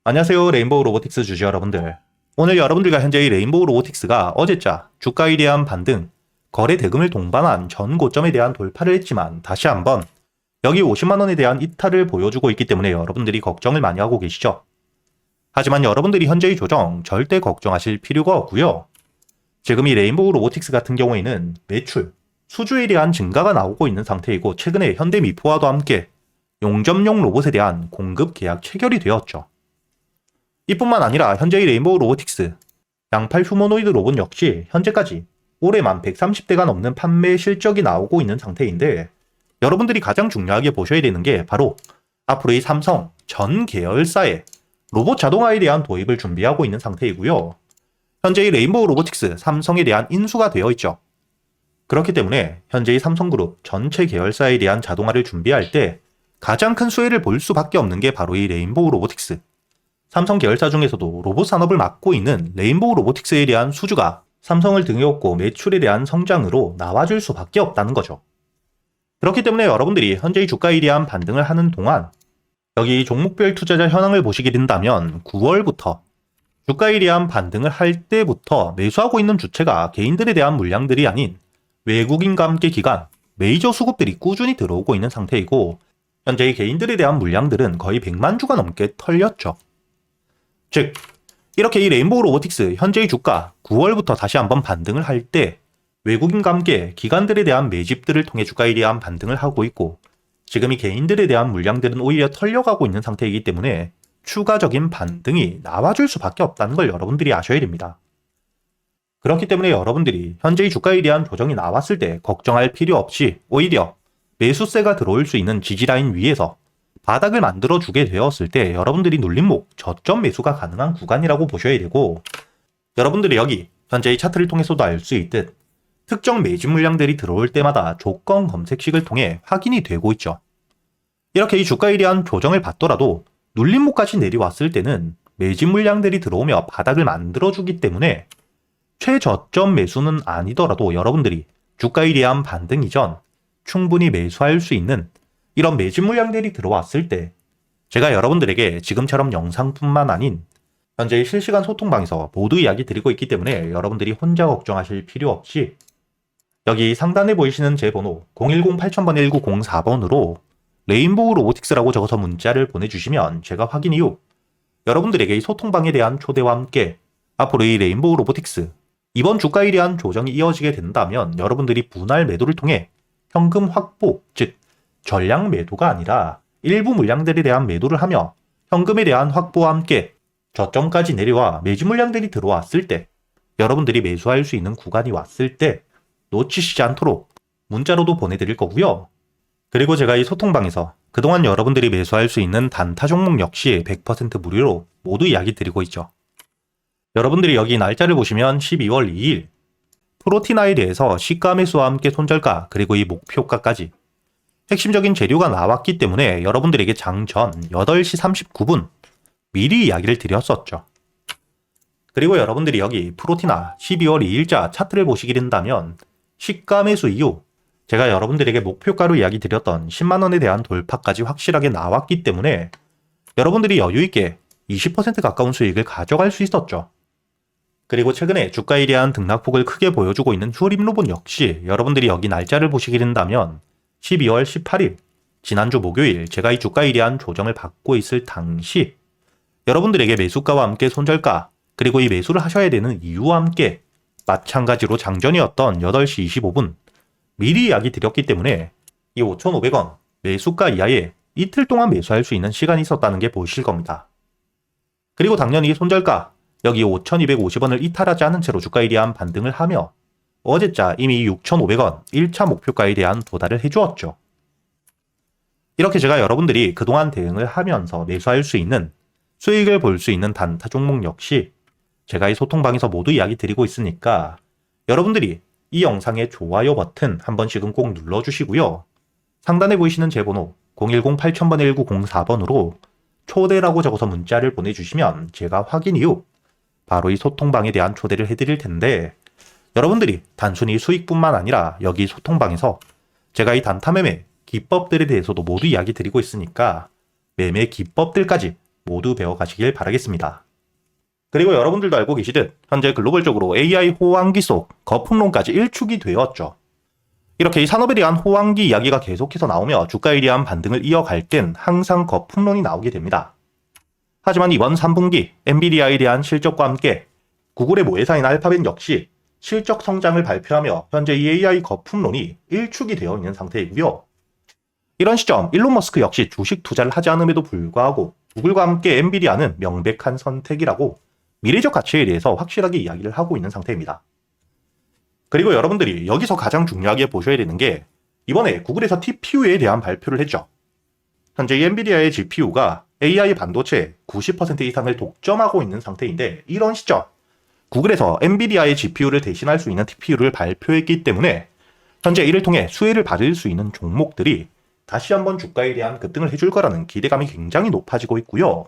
안녕하세요. 레인보우 로보틱스 주주 여러분들. 오늘 여러분들과 현재 이 레인보우 로보틱스가 어제자 주가에 대한 반등, 거래 대금을 동반한 전 고점에 대한 돌파를 했지만 다시 한번 여기 50만원에 대한 이탈을 보여주고 있기 때문에 여러분들이 걱정을 많이 하고 계시죠. 하지만 여러분들이 현재의 조정 절대 걱정하실 필요가 없고요. 지금 이 레인보우 로보틱스 같은 경우에는 매출, 수주에 대한 증가가 나오고 있는 상태이고 최근에 현대미포와도 함께 용접용 로봇에 대한 공급 계약 체결이 되었죠. 이뿐만 아니라 현재의 레인보우 로보틱스, 양팔 휴머노이드 로봇 역시 현재까지 올해만 130대가 넘는 판매 실적이 나오고 있는 상태인데 여러분들이 가장 중요하게 보셔야 되는 게 바로 앞으로 이 삼성 전 계열사의 로봇 자동화에 대한 도입을 준비하고 있는 상태이고요. 현재의 레인보우 로보틱스 삼성에 대한 인수가 되어 있죠. 그렇기 때문에 현재의 삼성그룹 전체 계열사에 대한 자동화를 준비할 때 가장 큰 수혜를 볼 수밖에 없는 게 바로 이 레인보우 로보틱스. 삼성 계열사 중에서도 로봇 산업을 맡고 있는 레인보우 로보틱스에 대한 수주가 삼성을 등에 업고 매출에 대한 성장으로 나와줄 수밖에 없다는 거죠. 그렇기 때문에 여러분들이 현재의 주가에 대한 반등을 하는 동안 여기 종목별 투자자 현황을 보시게 된다면 9월부터 주가에 대한 반등을 할 때부터 매수하고 있는 주체가 개인들에 대한 물량들이 아닌 외국인과 함께 기관, 메이저 수급들이 꾸준히 들어오고 있는 상태이고 현재의 개인들에 대한 물량들은 거의 100만 주가 넘게 털렸죠. 즉, 이렇게 이 레인보우 로보틱스 현재의 주가 9월부터 다시 한번 반등을 할 때 외국인과 함께 기관들에 대한 매집들을 통해 주가에 대한 반등을 하고 있고 지금 이 개인들에 대한 물량들은 오히려 털려가고 있는 상태이기 때문에 추가적인 반등이 나와줄 수밖에 없다는 걸 여러분들이 아셔야 됩니다. 그렇기 때문에 여러분들이 현재의 주가에 대한 조정이 나왔을 때 걱정할 필요 없이 오히려 매수세가 들어올 수 있는 지지라인 위에서 바닥을 만들어주게 되었을 때 여러분들이 눌림목 저점 매수가 가능한 구간이라고 보셔야 되고 여러분들이 여기 현재의 차트를 통해서도 알 수 있듯 특정 매집 물량들이 들어올 때마다 조건 검색식을 통해 확인이 되고 있죠. 이렇게 이 주가에 대한 조정을 받더라도 눌림목까지 내려왔을 때는 매집 물량들이 들어오며 바닥을 만들어주기 때문에 최저점 매수는 아니더라도 여러분들이 주가에 대한 반등 이전 충분히 매수할 수 있는 이런 매집 물량들이 들어왔을 때 제가 여러분들에게 지금처럼 영상뿐만 아닌 현재 실시간 소통방에서 모두 이야기 드리고 있기 때문에 여러분들이 혼자 걱정하실 필요 없이 여기 상단에 보이시는 제 번호 010-8000-1904번으로 레인보우 로보틱스라고 적어서 문자를 보내주시면 제가 확인 이후 여러분들에게 이 소통방에 대한 초대와 함께 앞으로 이 레인보우 로보틱스 이번 주가에 대한 조정이 이어지게 된다면 여러분들이 분할 매도를 통해 현금 확보, 즉 전량 매도가 아니라 일부 물량들에 대한 매도를 하며 현금에 대한 확보와 함께 저점까지 내려와 매집 물량들이 들어왔을 때 여러분들이 매수할 수 있는 구간이 왔을 때 놓치시지 않도록 문자로도 보내드릴 거고요. 그리고 제가 이 소통방에서 그동안 여러분들이 매수할 수 있는 단타 종목 역시 100% 무료로 모두 이야기 드리고 있죠. 여러분들이 여기 날짜를 보시면 12월 2일 프로티나에 대해서 시가 매수와 함께 손절가 그리고 이 목표가까지 핵심적인 재료가 나왔기 때문에 여러분들에게 장전 8시 39분 미리 이야기를 드렸었죠. 그리고 여러분들이 여기 프로티나 12월 2일자 차트를 보시게 된다면 시가 매수 이후 제가 여러분들에게 목표가로 이야기 드렸던 10만원에 대한 돌파까지 확실하게 나왔기 때문에 여러분들이 여유있게 20% 가까운 수익을 가져갈 수 있었죠. 그리고 최근에 주가에 대한 등락폭을 크게 보여주고 있는 휴림 로봇 역시 여러분들이 여기 날짜를 보시게 된다면 12월 18일 지난주 목요일 제가 이 주가에 대한 조정을 받고 있을 당시 여러분들에게 매수가와 함께 손절가 그리고 이 매수를 하셔야 되는 이유와 함께 마찬가지로 장전이었던 8시 25분 미리 이야기 드렸기 때문에 이 5,500원 매수가 이하에 이틀 동안 매수할 수 있는 시간이 있었다는 게 보이실 겁니다. 그리고 당연히 손절가 여기 5,250원을 이탈하지 않은 채로 주가에 대한 반등을 하며 어제자 이미 6,500원 1차 목표가에 대한 도달을 해주었죠. 이렇게 제가 여러분들이 그동안 대응을 하면서 매수할 수 있는 수익을 볼 수 있는 단타 종목 역시 제가 이 소통방에서 모두 이야기 드리고 있으니까 여러분들이 이 영상의 좋아요 버튼 한 번씩은 꼭 눌러주시고요. 상단에 보이시는 제 번호 010-8000-1904번으로 초대라고 적어서 문자를 보내주시면 제가 확인 이후 바로 이 소통방에 대한 초대를 해드릴 텐데 여러분들이 단순히 수익뿐만 아니라 여기 소통방에서 제가 이 단타 매매 기법들에 대해서도 모두 이야기 드리고 있으니까 매매 기법들까지 모두 배워가시길 바라겠습니다. 그리고 여러분들도 알고 계시듯 현재 글로벌적으로 AI 호황기 속 거품론까지 일축이 되었죠. 이렇게 이 산업에 대한 호황기 이야기가 계속해서 나오며 주가에 대한 반등을 이어갈 땐 항상 거품론이 나오게 됩니다. 하지만 이번 3분기 엔비디아에 대한 실적과 함께 구글의 모회사인 알파벳 역시 실적 성장을 발표하며 현재 이 AI 거품론이 일축이 되어 있는 상태이고요. 이런 시점 일론 머스크 역시 주식 투자를 하지 않음에도 불구하고 구글과 함께 엔비디아는 명백한 선택이라고 미래적 가치에 대해서 확실하게 이야기를 하고 있는 상태입니다. 그리고 여러분들이 여기서 가장 중요하게 보셔야 되는 게 이번에 구글에서 TPU에 대한 발표를 했죠. 현재 이 엔비디아의 GPU가 AI 반도체 90% 이상을 독점하고 있는 상태인데 이런 시점 구글에서 엔비디아의 GPU를 대신할 수 있는 TPU를 발표했기 때문에 현재 이를 통해 수혜를 받을 수 있는 종목들이 다시 한번 주가에 대한 급등을 해줄 거라는 기대감이 굉장히 높아지고 있고요.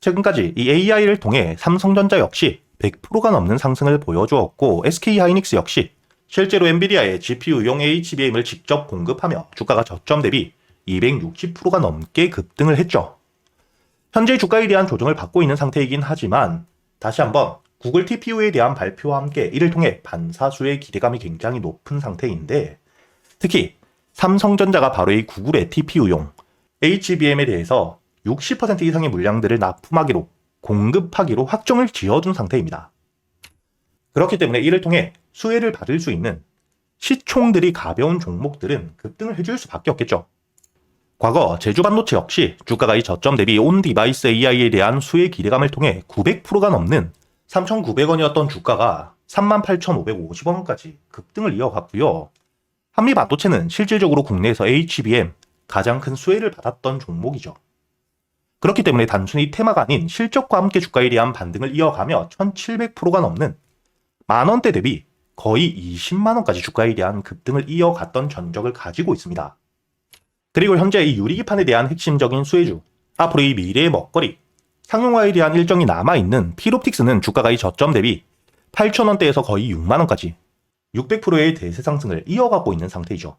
최근까지 이 AI를 통해 삼성전자 역시 100%가 넘는 상승을 보여주었고 SK하이닉스 역시 실제로 엔비디아의 GPU용 HBM을 직접 공급하며 주가가 저점 대비 260%가 넘게 급등을 했죠. 현재 주가에 대한 조정을 받고 있는 상태이긴 하지만 다시 한번 구글 TPU에 대한 발표와 함께 이를 통해 반사수의 기대감이 굉장히 높은 상태인데 특히 삼성전자가 바로 이 구글의 TPU용 HBM에 대해서 60% 이상의 물량들을 납품하기로 공급하기로 확정을 지어둔 상태입니다. 그렇기 때문에 이를 통해 수혜를 받을 수 있는 시총들이 가벼운 종목들은 급등을 해줄 수밖에 없겠죠. 과거 제주반도체 역시 주가가 이 저점 대비 온 디바이스 AI에 대한 수혜 기대감을 통해 900%가 넘는 3,900원이었던 주가가 38,550원까지 급등을 이어갔고요. 한미반도체는 실질적으로 국내에서 HBM 가장 큰 수혜를 받았던 종목이죠. 그렇기 때문에 단순히 테마가 아닌 실적과 함께 주가에 대한 반등을 이어가며 1,700%가 넘는 만원대 대비 거의 20만원까지 주가에 대한 급등을 이어갔던 전적을 가지고 있습니다. 그리고 현재 이 유리기판에 대한 핵심적인 수혜주, 앞으로 이 미래의 먹거리, 상용화에 대한 일정이 남아있는 필옵틱스는 주가가 이 저점 대비 8,000원대에서 거의 6만원까지 600%의 대세 상승을 이어가고 있는 상태이죠.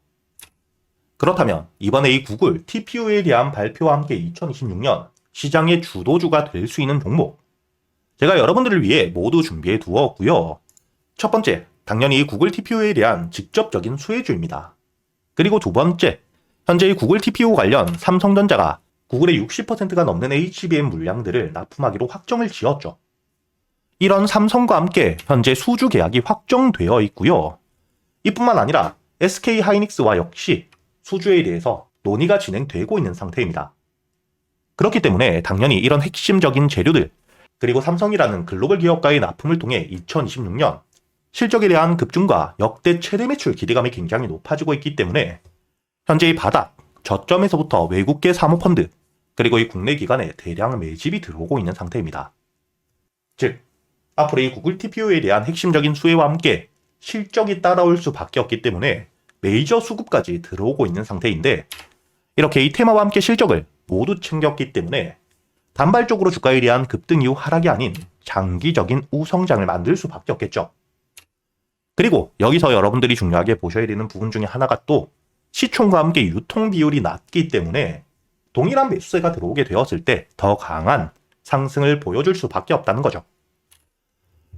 그렇다면 이번에 이 구글 TPU에 대한 발표와 함께 2026년 시장의 주도주가 될 수 있는 종목 제가 여러분들을 위해 모두 준비해 두었고요. 첫 번째, 당연히 구글 TPU에 대한 직접적인 수혜주입니다. 그리고 두 번째, 현재 이 구글 TPU 관련 삼성전자가 구글의 60%가 넘는 HBM 물량들을 납품하기로 확정을 지었죠. 이런 삼성과 함께 현재 수주 계약이 확정되어 있고요. 이뿐만 아니라 SK하이닉스와 역시 수주에 대해서 논의가 진행되고 있는 상태입니다. 그렇기 때문에 당연히 이런 핵심적인 재료들 그리고 삼성이라는 글로벌 기업과의 납품을 통해 2026년 실적에 대한 급증과 역대 최대 매출 기대감이 굉장히 높아지고 있기 때문에 현재 이 바닥 저점에서부터 외국계 사모펀드 그리고 이 국내 기관에 대량 매집이 들어오고 있는 상태입니다. 즉 앞으로 이 구글 TPU에 대한 핵심적인 수혜와 함께 실적이 따라올 수밖에 없기 때문에 메이저 수급까지 들어오고 있는 상태인데 이렇게 이 테마와 함께 실적을 모두 챙겼기 때문에 단발적으로 주가에 대한 급등 이후 하락이 아닌 장기적인 우성장을 만들 수밖에 없겠죠. 그리고 여기서 여러분들이 중요하게 보셔야 되는 부분 중에 하나가 또 시총과 함께 유통 비율이 낮기 때문에 동일한 매수세가 들어오게 되었을 때 더 강한 상승을 보여줄 수밖에 없다는 거죠.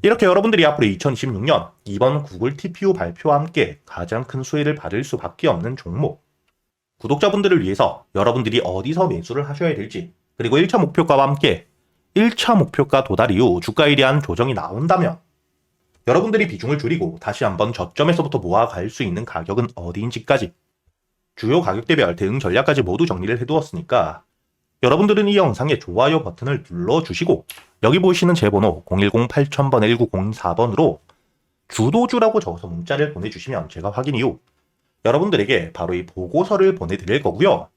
이렇게 여러분들이 앞으로 2026년 이번 구글 TPU 발표와 함께 가장 큰 수혜를 받을 수밖에 없는 종목 구독자분들을 위해서 여러분들이 어디서 매수를 하셔야 될지 그리고 1차 목표가와 함께 1차 목표가 도달 이후 주가에 대한 조정이 나온다면 여러분들이 비중을 줄이고 다시 한번 저점에서부터 모아갈 수 있는 가격은 어디인지까지 주요 가격대별 대응 전략까지 모두 정리를 해두었으니까 여러분들은 이 영상에 좋아요 버튼을 눌러주시고 여기 보이시는 제 번호 010-8000번 1904번으로 주도주라고 적어서 문자를 보내주시면 제가 확인 이후 여러분들에게 바로 이 보고서를 보내드릴 거고요.